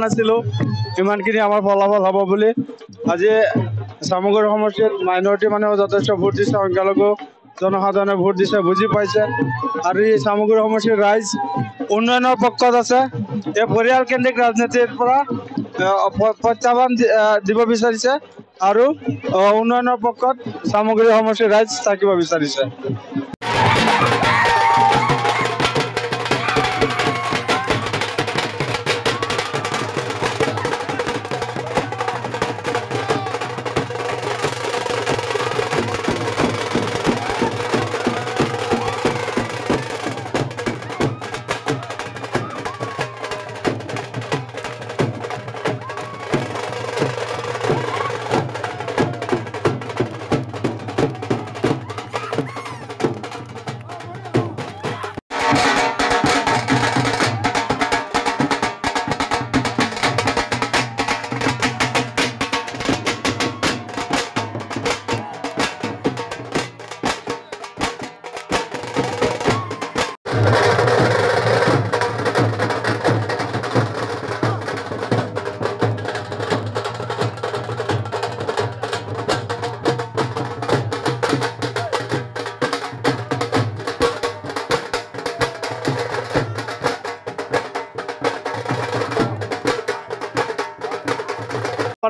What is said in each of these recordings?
নাছিলো ইমানখিনি আমাৰ ফলাফল হ'ব বুলি আজি সামগ্ৰী সমষ্টিত মাইনৰিটি মানুহে যথেষ্ট ভোট দিছে সংখ্যালঘু জনসাধাৰণে ভোট দিছে বুজি পাইছে আৰু এই সামগ্ৰী সমষ্টিৰ ৰাইজ উন্নয়নৰ পক্ষত আছে এই পৰিয়ালকেন্দ্ৰিক ৰাজনীতিৰ পৰা প্ৰত্যাহ্বান দিব বিচাৰিছে আৰু উন্নয়নৰ পক্ষত সামগ্ৰী সমষ্টিৰ ৰাইজ থাকিব বিচাৰিছে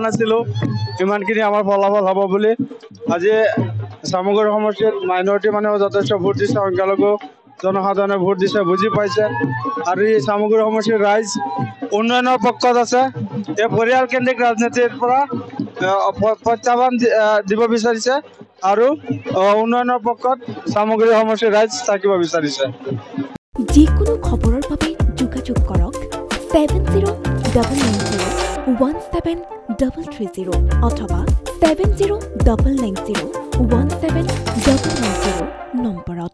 নাছিলো ইমানখিনি আমাৰ ফলাফল হ'ব বুলি আজি সামগ্ৰী সমষ্টিত মাইনৰিটি মানুহে যথেষ্ট ভোট দিছে সংখ্যালঘু জনসাধাৰণে ভোট দিছে বুজি পাইছে আৰু এই সামগ্ৰী সমষ্টিৰ ৰাইজ উন্নয়নৰ পক্ষত আছে এই পৰিয়ালকেন্দ্ৰিক ৰাজনীতিৰ পৰা প্ৰত্যাহ্বান দিব বিচাৰিছে আৰু উন্নয়নৰ পক্ষত সামগ্ৰী সমষ্টিৰ ৰাইজ থাকিব বিচাৰিছে যিকোনো খবৰৰ বাবে যোগাযোগ কৰক 7099017330 অথবা 70990179